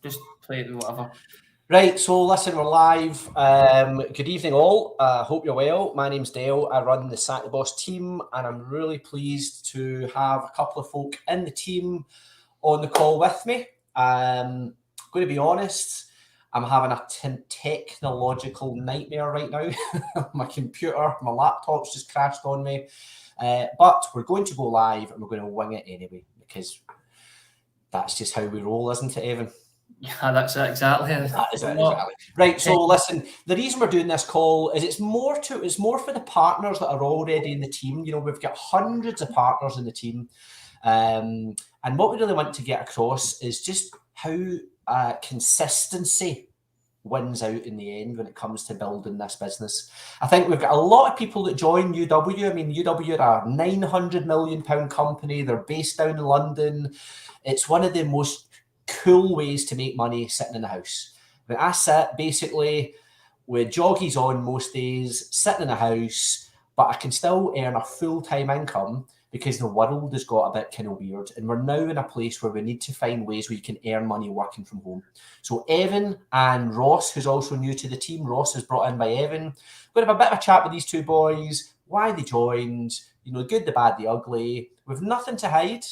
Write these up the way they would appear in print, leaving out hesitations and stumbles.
just play it with whatever. Right, so listen, we're live. Good evening, all. Hope you're well. My name's Dale. I run the Sack the Boss team, and I'm really pleased to have a couple of folk in the team on the call with me. I'm going to be honest, I'm having a technological nightmare right now. My computer, my laptop's just crashed on me. But we're going to go live, and we're going to wing it anyway, because that's just how we roll, isn't it, Evan? Yeah, that's it, exactly. That is it, exactly. Right, so listen, the reason we're doing this call is it's more for the partners that are already in the team. You know, we've got hundreds of partners in the team. And what we really want to get across is just how consistency wins out in the end when it comes to building this business. I think we've got a lot of people that join UW. I mean, UW are a £900 million company. They're based down in London. It's one of the most cool ways to make money sitting in the house. But I sit basically with joggies on most days, sitting in the house, but I can still earn a full-time income because the world has got a bit kind of weird. And we're now in a place where we need to find ways where you can earn money working from home. So Evan and Ross, who's also new to the team, Ross is brought in by Evan. We're going to have a bit of a chat with these two boys, why they joined, you know, the good, the bad, the ugly. We've nothing to hide.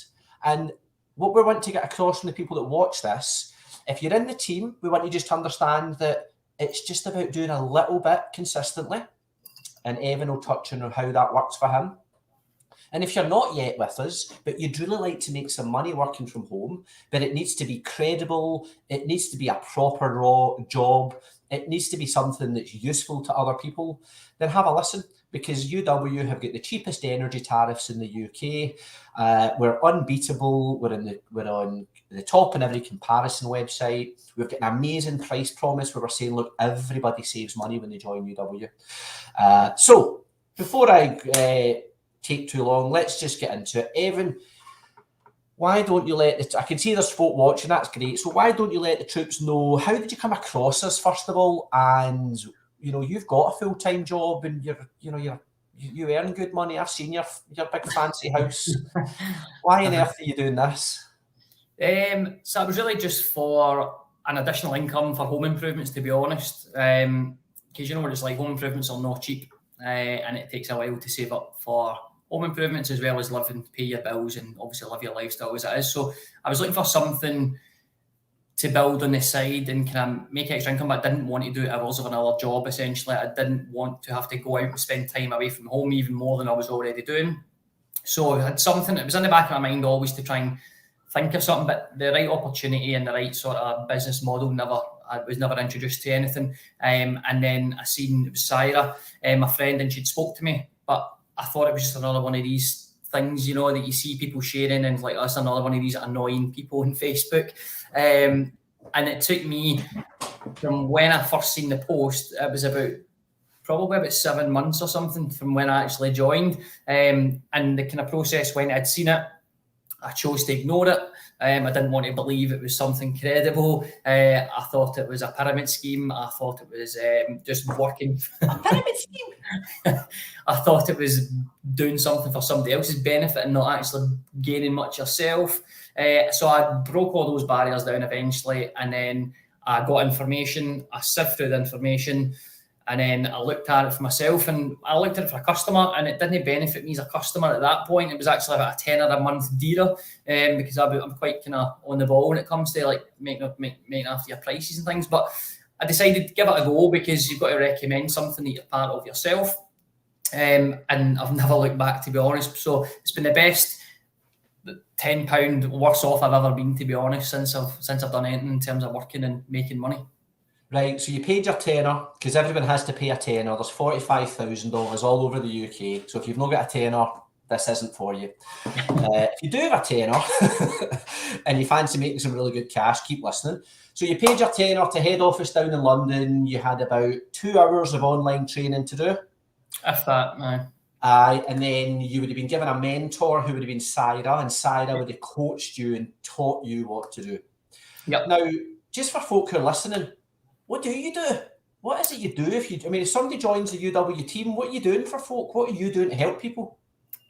And what we want to get across from the people that watch this, if you're in the team, we want you just to understand that it's just about doing a little bit consistently. And Evan will touch on how that works for him. And if you're not yet with us, but you'd really like to make some money working from home, but it needs to be credible, it needs to be a proper raw job, it needs to be something that's useful to other people, then have a listen, because UW have got the cheapest energy tariffs in the UK. We're unbeatable. We're on the top in every comparison website. We've got an amazing price promise where we're saying, look, everybody saves money when they join UW. So before I take too long, let's just get into it. Evan, why don't you I can see there's folk watching, that's great. So why don't you let the troops know, how did you come across us, first of all? And you know, you've got a full-time job and you earn good money. I've seen your big fancy house. Why on earth are you doing this? So it was really just for an additional income for home improvements, to be honest. Because you know what it's like, home improvements are not cheap, and it takes a while to save up for home improvements as well as living, pay your bills, and obviously live your lifestyle as it is. So I was looking for something to build on the side and kind of make extra income, but I didn't want to do it hours of another job, essentially. I didn't want to have to go out and spend time away from home, even more than I was already doing. So I had something that was in the back of my mind always to try and think of something, but the right opportunity and the right sort of business model I was never introduced to anything. And then I seen it was Syra, my friend, and she'd spoke to me, but I thought it was just another one of these things, you know, that you see people sharing and like, that's another one of these annoying people on Facebook. And it took me from when I first seen the post, it was probably about 7 months or something from when I actually joined. And the kind of process when I'd seen it, I chose to ignore it. I didn't want to believe it was something credible. I thought it was a pyramid scheme. I thought it was just working. A pyramid scheme? I thought it was doing something for somebody else's benefit and not actually gaining much yourself. So I broke all those barriers down eventually, and then I got information. I sifted through the information, and then I looked at it for myself, and I looked at it for a customer, and it didn't benefit me as a customer at that point. It was actually about a tenner a month dealer, because I'm quite kind of on the ball when it comes to like making after your prices and things. But I decided to give it a go because you've got to recommend something that you're part of yourself. And I've never looked back, to be honest. So it's been the best £10 worse off I've ever been, to be honest, since I've done anything in terms of working and making money. Right, so you paid your tenner, because everyone has to pay a tenner. There's $45,000 all over the UK. So if you've not got a tenner, this isn't for you. If you do have a tenner and you fancy making some really good cash, keep listening. So you paid your tenner to head office down in London. You had about 2 hours of online training to do. If that, no. And then you would have been given a mentor who would have been Syra, and Syra would have coached you and taught you what to do. Yep. Now, just for folk who are listening, what do you do? What is it you do if somebody joins the UW team, what are you doing for folk? What are you doing to help people?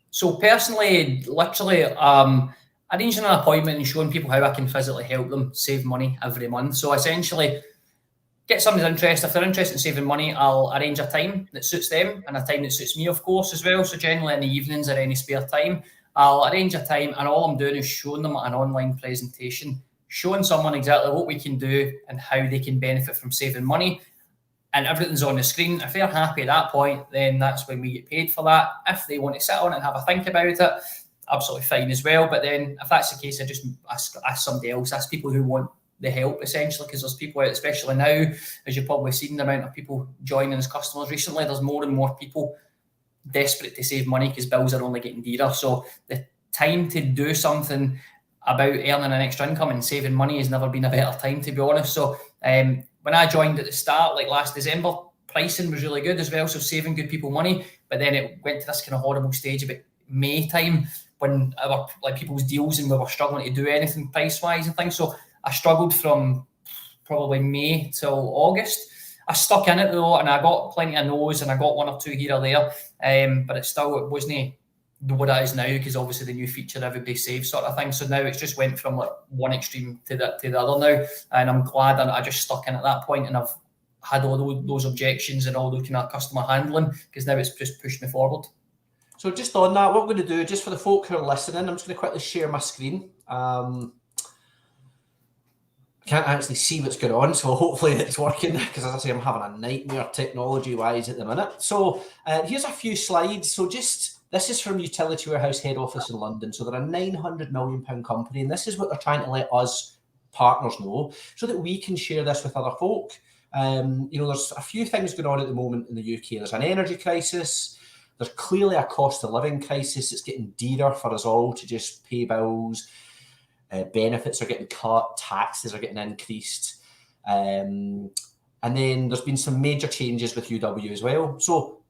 So personally, literally, arranging an appointment and showing people how I can physically help them save money every month. So essentially, get somebody's interest. If they're interested in saving money, I'll arrange a time that suits them and a time that suits me, of course, as well. So generally in the evenings or any spare time, I'll arrange a time, and all I'm doing is showing them an online presentation, showing someone exactly what we can do and how they can benefit from saving money. And everything's on the screen. If they're happy at that point, then that's when we get paid for that. If they want to sit on it and have a think about it, absolutely fine as well. But then if that's the case, I just ask somebody else, ask people who want the help, essentially, because there's people out, especially now, as you've probably seen the amount of people joining as customers recently, there's more and more people desperate to save money because bills are only getting dearer. So the time to do something about earning an extra income and saving money has never been a better time, to be honest. So when I joined at the start, like last December, pricing was really good as well, so saving good people money. But then it went to this kind of horrible stage about May time when our people's deals and we were struggling to do anything price wise and things. So I struggled from probably May till August. I stuck in it though, and I got plenty of no's, and I got one or two here or there. But it wasn't what it is now, because obviously the new feature everybody saves sort of thing. So now it's just went from like one extreme to the other now, and I'm glad that I just stuck in at that point, and I've had all those objections and all those kind of customer handling, because now it's just pushed me forward. So just on that, what we're going to do, just for the folk who are listening, I'm just going to quickly share my screen. Can't actually see what's going on, so hopefully it's working, because as I say, I'm having a nightmare technology-wise at the minute. So here's a few slides. So this is from Utility Warehouse head office in London. So they're a £900 million company, and this is what they're trying to let us partners know, so that we can share this with other folk. There's a few things going on at the moment in the UK. There's an energy crisis. There's clearly a cost of living crisis. It's getting dearer for us all to just pay bills. Benefits are getting cut, taxes are getting increased, and then there's been some major changes with UW as well. So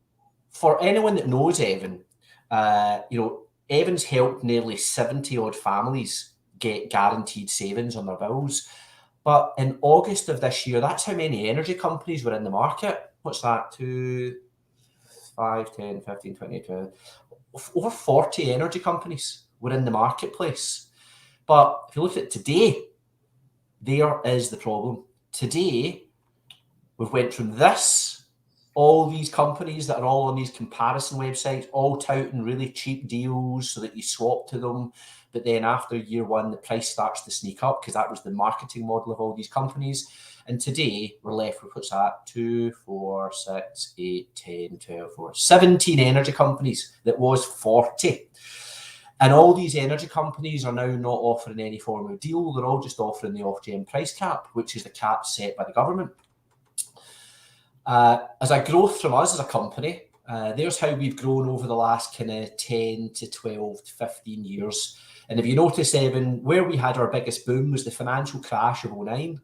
for anyone that knows Evan, Evan's helped nearly 70 odd families get guaranteed savings on their bills. But in August of this year, that's how many energy companies were in the market. What's that? 2, 5, 10, 15, 20, 20. Over 40 energy companies were in the marketplace. But if you look at today, there is the problem. Today, we've went from this, all these companies that are all on these comparison websites, all touting really cheap deals so that you swap to them. But then after year one, the price starts to sneak up, because that was the marketing model of all these companies. And today, we're left with, what's that? 2, 4, 6, 8, 10, 12, 14, 17 energy companies. That was 40. And all these energy companies are now not offering any form of deal. They're all just offering the Ofgem price cap, which is the cap set by the government. As a growth from us as a company, there's how we've grown over the last kind of 10 to 12 to 15 years. And if you notice, Evan, where we had our biggest boom was the financial crash of 2009.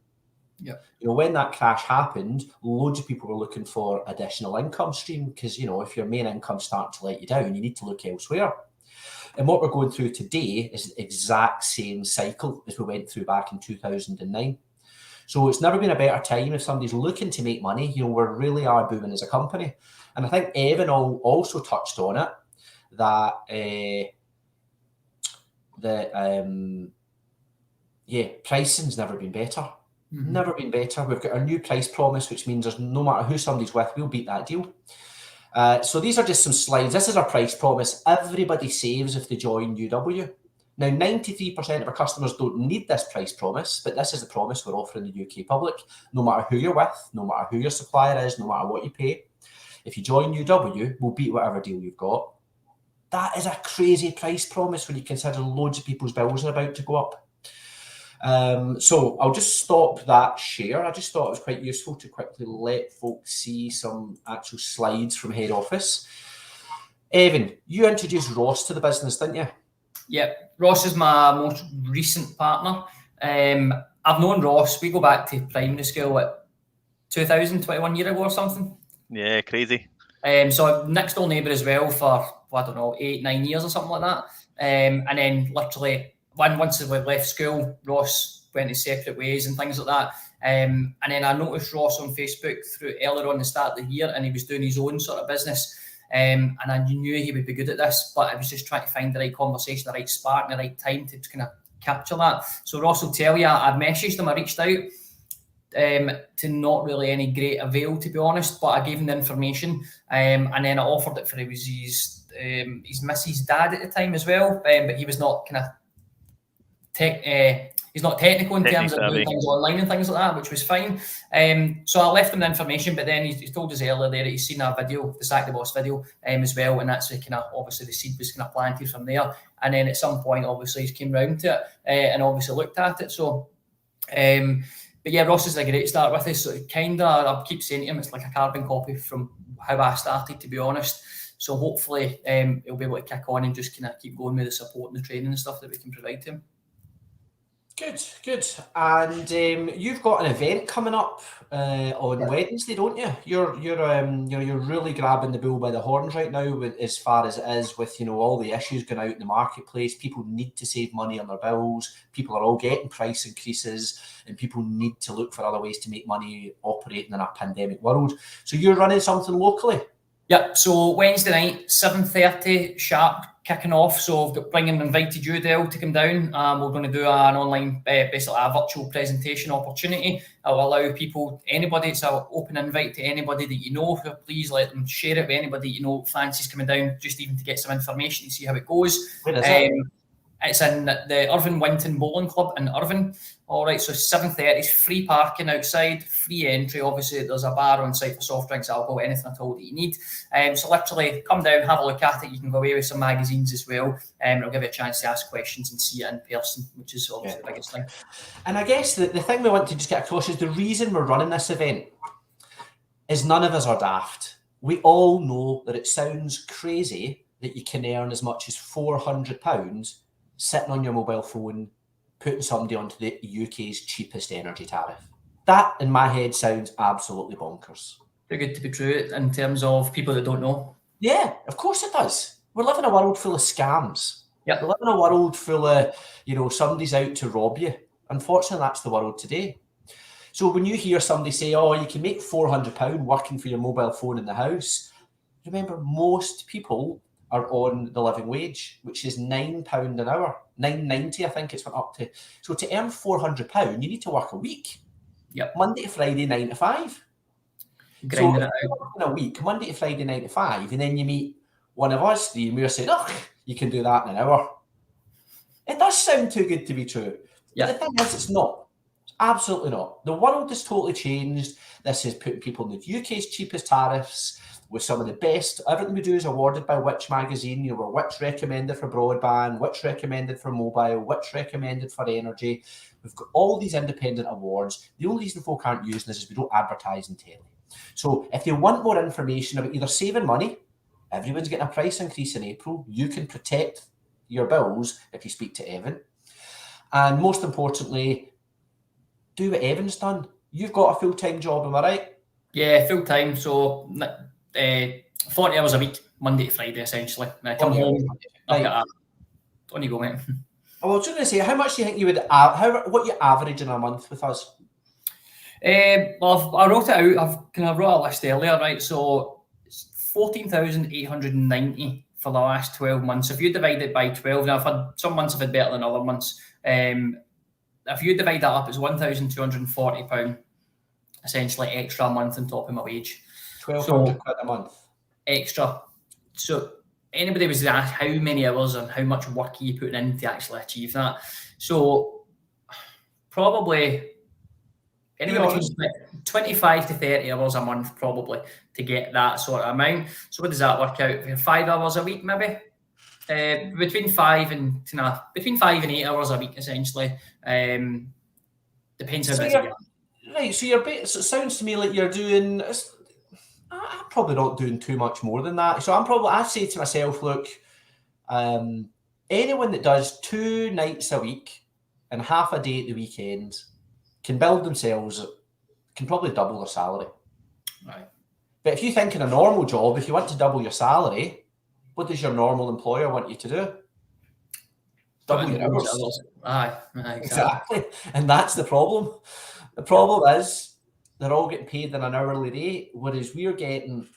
Yeah. When that crash happened, loads of people were looking for additional income stream, because, if your main income starts to let you down, you need to look elsewhere. And what we're going through today is the exact same cycle as we went through back in 2009. So it's never been a better time if somebody's looking to make money. We really are booming as a company. And I think Evan also touched on it, that pricing's never been better. Mm-hmm. Never been better. We've got our new price promise, which means there's no matter who somebody's with, we'll beat that deal. So these are just some slides. This is our price promise. Everybody saves if they join UW. Now, 93% of our customers don't need this price promise, but this is the promise we're offering the UK public. No matter who you're with, no matter who your supplier is, no matter what you pay, if you join UW, we'll beat whatever deal you've got. That is a crazy price promise when you consider loads of people's bills are about to go up. So I'll just stop that share. I just thought it was quite useful to quickly let folks see some actual slides from head office. Evan, you introduced Ross to the business, didn't you? Yeah, Ross is my most recent partner. I've known Ross, we go back to primary school at 2021 year ago or something. Yeah, crazy. So next door neighbour as well for, 8-9 years or something like that. And then literally, once we left school, Ross went his separate ways and things like that. And then I noticed Ross on Facebook through earlier on the start of the year, and he was doing his own sort of business. and I knew he would be good at this, but I was just trying to find the right conversation, the right spark, and the right time to kind of capture that. So Ross will tell you, I messaged him, I reached out to not really any great avail, to be honest, but I gave him the information, and then I offered it for his missus' dad at the time as well, but he was not kind of he's not technical in terms of doing things online and things like that, which was fine. So I left him the information, but then he told us earlier there that he's seen a video, the Sack the Boss video, as well, and that's kind of obviously the seed was kind of planted from there. And then at some point, obviously, he came round to it and obviously looked at it. So, but yeah, Ross is a great start with us. So kind of, I keep saying to him, it's like a carbon copy from how I started, to be honest. So hopefully, he'll be able to kick on and just kind of keep going with the support and the training and stuff that we can provide to him. Good. And you've got an event coming up on Wednesday, don't you? You're really grabbing the bull by the horns right now, as far as it is with all the issues going out in the marketplace. People need to save money on their bills. People are all getting price increases, and people need to look for other ways to make money operating in a pandemic world. So you're running something locally. Yep. So Wednesday night, 7:30 sharp, kicking off. So I've got invited you, Dale, to come down. We're going to do an online, basically a virtual presentation opportunity. I'll allow people, anybody, it's an open invite to anybody that you know. Please let them share it with anybody you know fancies coming down, just even to get some information to see how it goes. Where is it? It's in the Irvine Winton Bowling Club in Irvine. All right, so 7:30 is free parking outside, free entry. Obviously, there's a bar on site for soft drinks, alcohol, anything at all that you need. So literally, come down, have a look at it. You can go away with some magazines as well. It'll give you a chance to ask questions and see it in person, which is obviously the biggest thing. And I guess the thing we want to just get across is the reason we're running this event is none of us are daft. We all know that it sounds crazy that you can earn as much as £400 sitting on your mobile phone, putting somebody onto the UK's cheapest energy tariff. That, in my head, sounds absolutely bonkers. Too good to be true in terms of people that don't know. Yeah, of course it does. We're living in a world full of scams. Yep. We live in a world full of, somebody's out to rob you. Unfortunately, that's the world today. So when you hear somebody say, oh, you can make £400 working for your mobile phone in the house, remember, most people are on the living wage, which is £9 an hour, £9.90, I think it's went up to. So to earn £400, you need to work a week. Yep. Monday to Friday, 9 to 5. Grinding so if you're working a week, Monday to Friday, 9 to 5, and then you meet one of us, and we're saying, oh, you can do that in an hour. It does sound too good to be true. Yeah. The thing is, it's not. It's absolutely not. The world has totally changed. This is putting people in the UK's cheapest tariffs, with some of the best. Everything we do is awarded by Which magazine. We're Which recommended for broadband, Which recommended for mobile, Which recommended for energy. We've got all these independent awards. The only reason folk aren't using this is we don't advertise in telly. So if you want more information about either saving money, everyone's getting a price increase in April. You can protect your bills if you speak to Evan. And most importantly, do what Evan's done. You've got a full-time job, am I right? Yeah, full-time. So 40 hours a week, Monday to Friday, essentially. And I come home. Right. On you go, mate. I was just going to say, how much do you think you would, what you average in a month with us? Well, I wrote it out. I've wrote a list earlier, right? So it's 14,890 for the last 12 months. If you divide it by 12, now I've had some months have had better than other months. If you divide that up, it's £1,240 essentially extra a month on top of my wage. £1,200 a month extra. So anybody was asked how many hours and how much work are you putting in to actually achieve that? So probably anywhere between 25 to 30 hours a month probably to get that sort of amount. So what does that work out? 5 hours a week maybe? Between 5 and 8 hours a week essentially. Depends how busy you are. Right, so it sounds to me like you're doing. I'm probably not doing too much more than that. So I say to myself, look, anyone that does 2 nights a week and half a day at the weekend can build themselves, can probably double their salary. Right. But if you think in a normal job, if you want to double your salary, what does your normal employer want you to do? Double your hours. Aye, exactly. And that's the problem. The problem is they're all getting paid on an hourly rate, whereas we're getting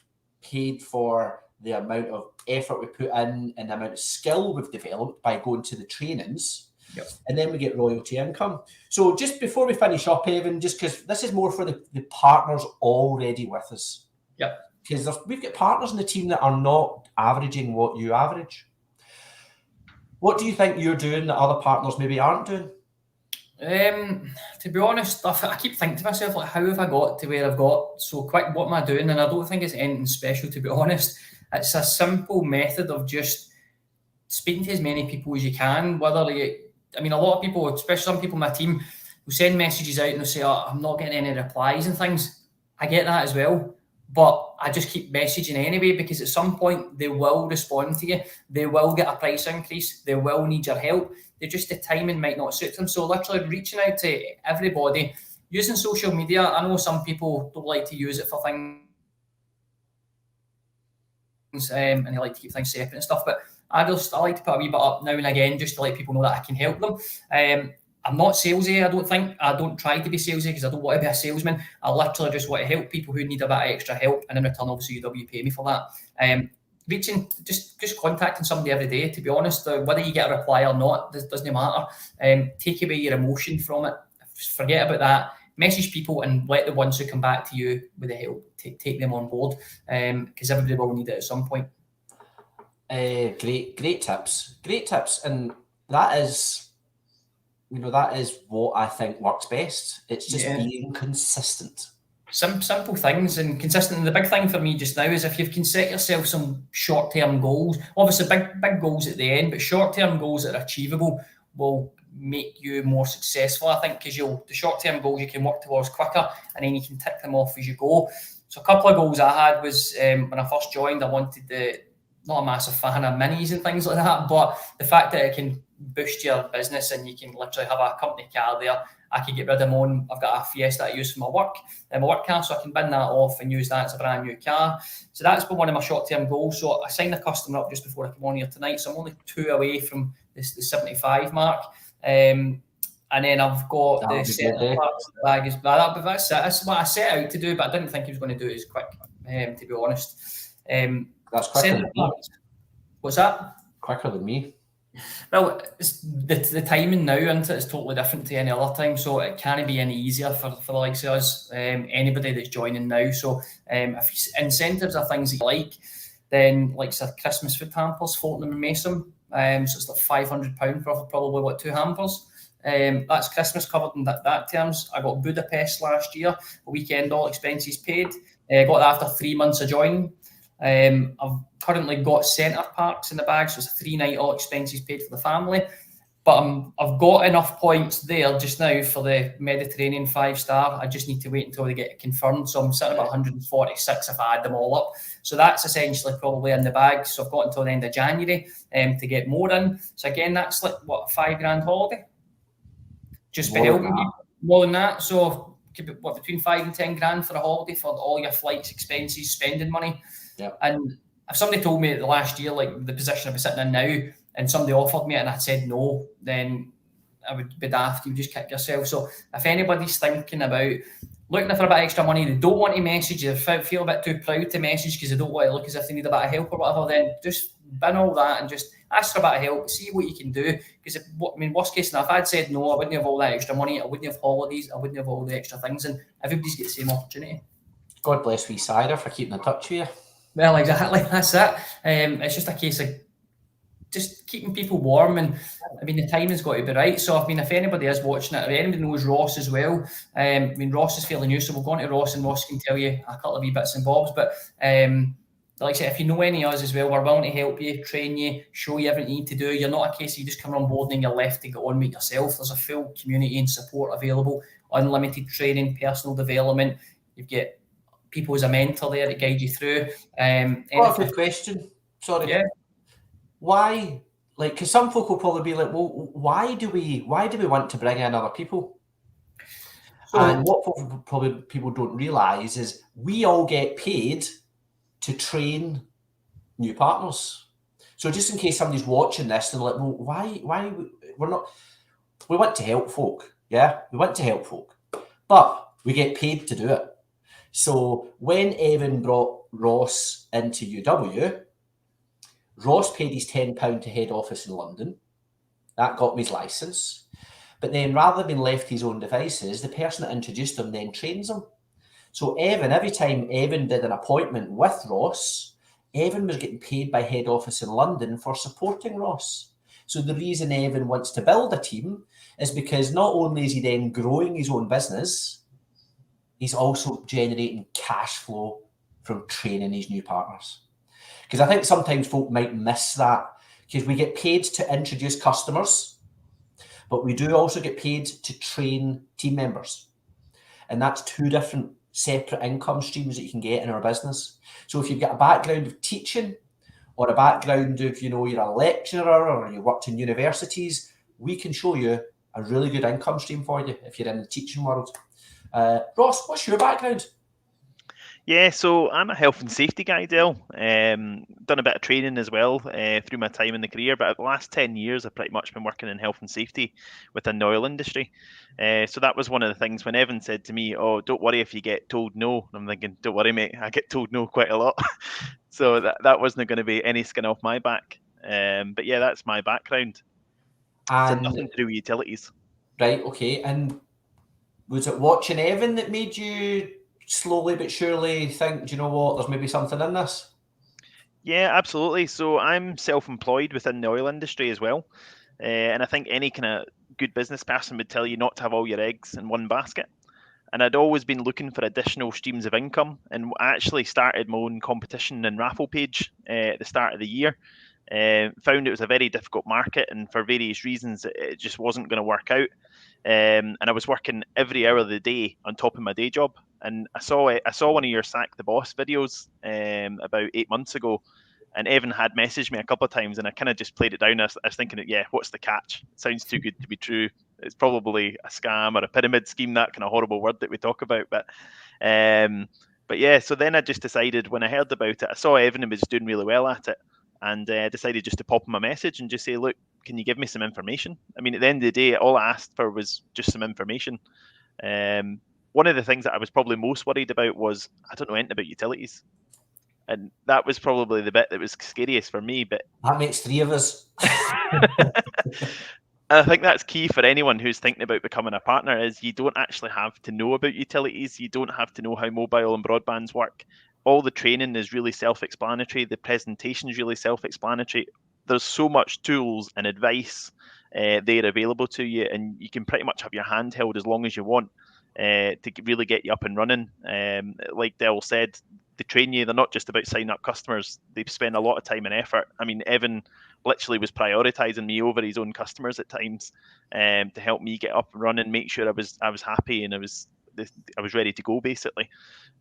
paid for the amount of effort we put in and the amount of skill we've developed by going to the trainings. Yep. And then we get royalty income. So just before we finish up, Evan, just because this is more for the partners already with us. Yep. Because we've got partners in the team that are not averaging what you average. What do you think you're doing that other partners maybe aren't doing? To be honest, I keep thinking to myself, like, how have I got to where I've got so quick? What am I doing? And I don't think it's anything special, to be honest. It's a simple method of just speaking to as many people as you can. A lot of people, especially some people in my team, will send messages out and they'll say, oh, I'm not getting any replies and things. I get that as well. But I just keep messaging anyway, because at some point they will respond to you. They will get a price increase. They will need your help. The timing might not suit them. So literally reaching out to everybody, using social media. I know some people don't like to use it for things and they like to keep things separate and stuff. But I like to put a wee bit up now and again just to let people know that I can help them. I'm not salesy, I don't think. I don't try to be salesy because I don't want to be a salesman. I literally just want to help people who need a bit of extra help, and in return, obviously, UW pay me for that. Reaching, just contacting somebody every day, to be honest, whether you get a reply or not, doesn't matter. Take away your emotion from it. Forget about that. Message people and let the ones who come back to you with the help, take them on board, because everybody will need it at some point. Great tips, and that is what I think works best. It's just being consistent. Simple things and consistent. And the big thing for me just now is if you can set yourself some short-term goals, obviously big goals at the end, but short-term goals that are achievable will make you more successful, I think, because the short-term goals you can work towards quicker and then you can tick them off as you go. So a couple of goals I had was when I first joined, I wanted not a massive fan of minis and things like that, but the fact that it can boost your business and you can literally have a company car there. I could get rid of my own. I've got a Fiesta I use for my work car, so I can bin that off and use that as a brand new car. So that's been one of my short-term goals. So I signed a customer up just before I came on here tonight, so I'm only 2 away from the 75 mark. And then I've got the centre parts in the bag as well. But that's what I set out to do, but I didn't think he was going to do it as quick, to be honest. That's quicker than me. What's that? Quicker than me. Well, the timing now into it is totally different to any other time, so it can't be any easier for the likes of us, anybody that's joining now. So if incentives are things that you like, then like Christmas food hampers, Fortnum and Mason, so it's like £500 for probably what 2 hampers. That's Christmas covered in that terms. I got Budapest last year, a weekend, all expenses paid. Got that after 3 months of joining. I've currently got Centre Parks in the bag, so it's a 3-night, all expenses paid for the family. But I've got enough points there just now for the Mediterranean 5-star. I just need to wait until they get confirmed. So I'm sitting about 146 if I add them all up. So that's essentially probably in the bag. So I've got until the end of January to get more in. So again, that's like what, a $5,000 holiday? Just for helping me. More than that. So between 5 and 10 grand for a holiday for all your flights, expenses, spending money. Yep. And if somebody told me the last year, like the position I'd be sitting in now, and somebody offered me it and I said no, then I would be daft. You just kick yourself. So if anybody's thinking about looking for a bit of extra money, they don't want to message, they feel a bit too proud to message because they don't want to look as if they need a bit of help or whatever, then just bin all that and just ask for a bit of help, see what you can do. Because worst case scenario, if I'd said no, I wouldn't have all that extra money, I wouldn't have holidays, I wouldn't have all the extra things, and everybody's got the same opportunity. God bless wee Cider for keeping in touch with you. Well, exactly, that's it. It's just a case of just keeping people warm, and I mean the timing's got to be right. So I mean, if anybody is watching it, or anybody knows Ross as well, I mean Ross is fairly new, so we'll go on to Ross, and Ross can tell you a couple of wee bits and bobs. But like I said, if you know any of us as well, we're willing to help you, train you, show you everything you need to do. You're not a case of you just come on board and you're left to go on with yourself. There's a full community and support available, unlimited training, personal development. You've got people as a mentor there to guide you through. Good question. Sorry. Yeah. Why? Like, because some folk will probably be like, well, why do we want to bring in other people? So, and what probably people don't realise is we all get paid to train new partners. So just in case somebody's watching this and like, well, why we're not? We want to help folk. Yeah, we want to help folk, but we get paid to do it. So when Evan brought Ross into UW, Ross paid his £10 to head office in London. That got me his licence. But then rather than being left to his own devices, the person that introduced him then trains him. So Evan, every time Evan did an appointment with Ross, Evan was getting paid by head office in London for supporting Ross. So the reason Evan wants to build a team is because not only is he then growing his own business, he's also generating cash flow from training these new partners. Because I think sometimes folk might miss that, because we get paid to introduce customers, but we do also get paid to train team members. And that's two different separate income streams that you can get in our business. So if you've got a background of teaching or a background of, you're a lecturer or you worked in universities, we can show you a really good income stream for you if you're in the teaching world. Ross, what's your background? Yeah, so I'm a health and safety guy, Dale. Done a bit of training as well through my time in the career, but the last 10 years I've pretty much been working in health and safety within the oil industry. So that was one of the things when Evan said to me, "Oh, don't worry if you get told no." I'm thinking, don't worry, mate, I get told no quite a lot. So that wasn't going to be any skin off my back. But yeah, that's my background. And so nothing to do with utilities. Right, okay. And was it watching Evan that made you slowly but surely think, do you know what, there's maybe something in this? Yeah, absolutely. So I'm self-employed within the oil industry as well. And I think any kind of good business person would tell you not to have all your eggs in one basket. And I'd always been looking for additional streams of income. And I actually started my own competition and raffle page at the start of the year. Found it was a very difficult market, and for various reasons, it just wasn't going to work out. And I was working every hour of the day on top of my day job. And I saw one of your Sack the Boss videos about 8 months ago, and Evan had messaged me a couple of times, and I kind of just played it down. I was thinking, yeah, what's the catch? It sounds too good to be true. It's probably a scam or a pyramid scheme, that kind of horrible word that we talk about. But yeah, so then I just decided, when I heard about it, I saw Evan was doing really well at it, and I decided just to pop him a message and just say, look, can you give me some information? I mean, at the end of the day, all I asked for was just some information. One of the things that I was probably most worried about was I don't know anything about utilities. And that was probably the bit that was scariest for me. But that makes three of us. I think that's key for anyone who's thinking about becoming a partner, is you don't actually have to know about utilities. You don't have to know how mobile and broadbands work. All the training is really self-explanatory. The presentation is really self-explanatory. There's so much tools and advice there available to you, and you can pretty much have your hand held as long as you want to really get you up and running. Like Del said, they train you. They're not just about signing up customers. They spend a lot of time and effort. I mean, Evan literally was prioritizing me over his own customers at times to help me get up and running, make sure I was happy and I was ready to go, basically.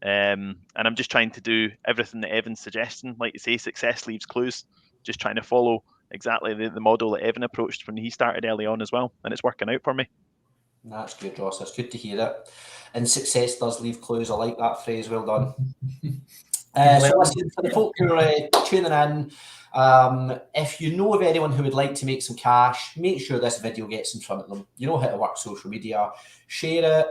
And I'm just trying to do everything that Evan's suggesting. Like you say, success leaves clues. Just trying to follow exactly the model that Evan approached when he started early on as well, and it's working out for me. That's good, Ross. That's good to hear it. And success does leave clues. I like that phrase. Well done. So listen, for the folk who are tuning in, if you know of anyone who would like to make some cash, make sure this video gets in front of them. You know how to work social media. Share it.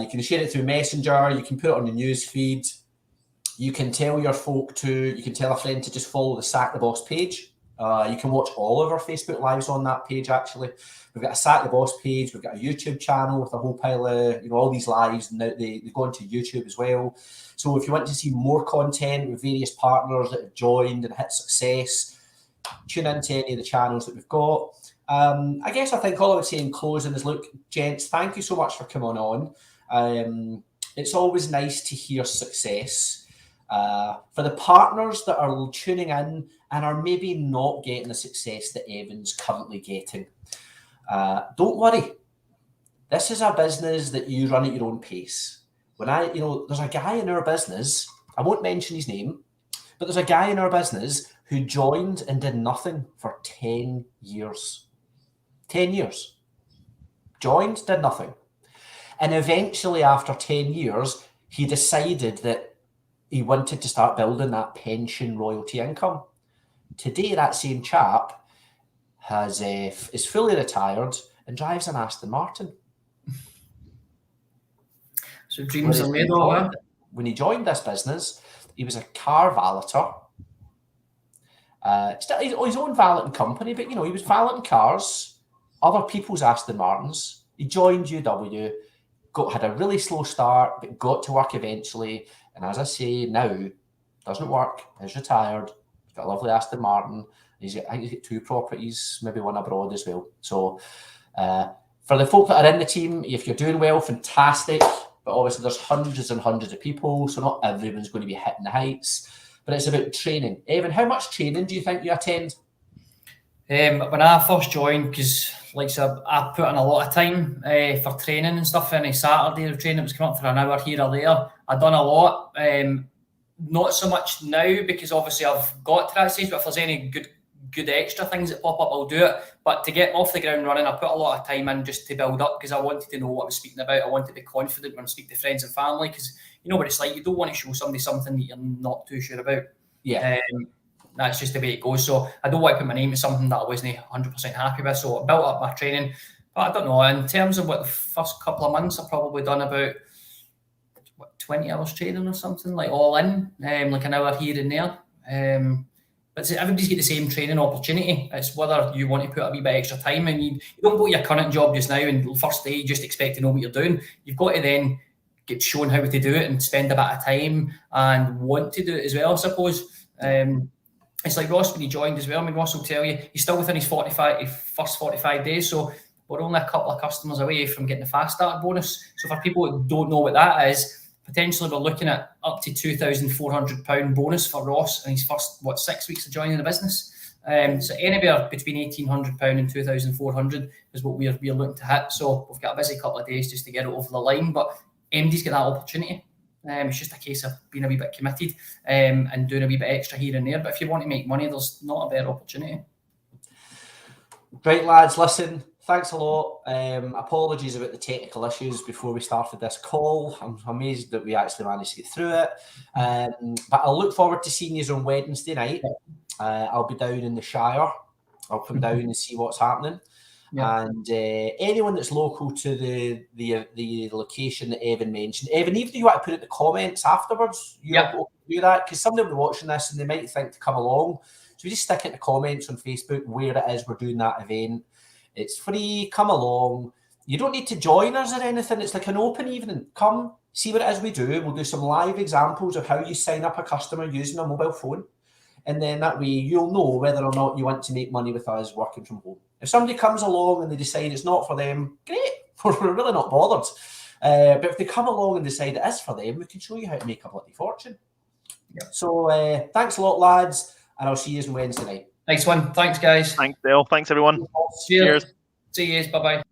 You can share it through Messenger. You can put it on the news feed. You can tell your folk you can tell a friend to just follow the Sack the Boss page. You can watch all of our Facebook Lives on that page, actually. We've got a Sack the Boss page. We've got a YouTube channel with a whole pile of, all these lives. Now they go into YouTube as well. So if you want to see more content with various partners that have joined and hit success, tune into any of the channels that we've got. I think all I would say in closing is, look, gents, thank you so much for coming on. It's always nice to hear success. For the partners that are tuning in and are maybe not getting the success that Evan's currently getting, don't worry. This is a business that you run at your own pace. When there's a guy in our business, I won't mention his name, but there's a guy in our business who joined and did nothing for 10 years. 10 years. Joined, did nothing. And eventually, after 10 years, he decided that he wanted to start building that pension royalty income. Today, that same chap is fully retired and drives an Aston Martin. So dreams are made of. When he joined this business, he was a car valeter, Still his own valeting company, but he was valeting cars, other people's Aston Martins. He joined UW, had a really slow start, but got to work eventually. And as I say, now doesn't work. He's retired. He's got a lovely Aston Martin. I think he's got 2 properties, maybe one abroad as well. So for the folk that are in the team, if you're doing well, fantastic. But obviously there's hundreds and hundreds of people, so not everyone's going to be hitting the heights. But it's about training. Evan, how much training do you think you attend? When I first joined, because like I said, I put in a lot of time for training and stuff. Any Saturday of training was coming up for an hour here or there. I've done a lot. Not so much now, because obviously I've got to that stage, but if there's any good extra things that pop up, I'll do it. But to get off the ground running, I put a lot of time in just to build up, because I wanted to know what I was speaking about. I wanted to be confident when I speak to friends and family, because you know what it's like. You don't want to show somebody something that you're not too sure about. Yeah. That's just the way it goes. So I don't want to put my name to something that I wasn't 100% happy with. So I built up my training. But I don't know, in terms of what the first couple of months, I've probably done about 20 hours training or something, like all in, like an hour here and there. But everybody's get the same training opportunity. It's whether you want to put a wee bit extra time in. You don't go to your current job just now and the first day you just expect to know what you're doing. You've got to then get shown how to do it and spend a bit of time and want to do it as well, I suppose. It's like Ross when he joined as well. I mean, Ross will tell you, he's still within his first 45 days. So we're only a couple of customers away from getting the fast start bonus. So for people who don't know what that is, potentially we're looking at up to £2,400 bonus for Ross in his first 6 weeks of joining the business. So anywhere between £1,800 and £2,400 is what we're looking to hit. So we've got a busy couple of days just to get it over the line, but MD's got that opportunity. It's just a case of being a wee bit committed and doing a wee bit extra here and there. But if you want to make money, there's not a better opportunity. Right, lads, listen, thanks a lot. Apologies about the technical issues before we started this call. I'm amazed that we actually managed to get through it. But I'll look forward to seeing you on Wednesday night. I'll be down in the Shire. I'll come down and see what's happening. Yeah. And anyone that's local to the location that Evan mentioned, Evan, even if you want to put it in the comments afterwards, you're able to do that, because somebody will be watching this and they might think to come along. So we just stick it in the comments on Facebook where it is we're doing that event. It's free. Come along. You don't need to join us or anything. It's like an open evening. Come see what it is we do. We'll do some live examples of how you sign up a customer using a mobile phone. And then that way you'll know whether or not you want to make money with us working from home. If somebody comes along and they decide it's not for them, great. We're really not bothered. But if they come along and decide it is for them, we can show you how to make a bloody fortune. Yeah. So thanks a lot, lads. And I'll see you on Wednesday night. Nice one. Thanks, guys. Thanks, Dale. Thanks, everyone. Cheers. See you. Bye-bye.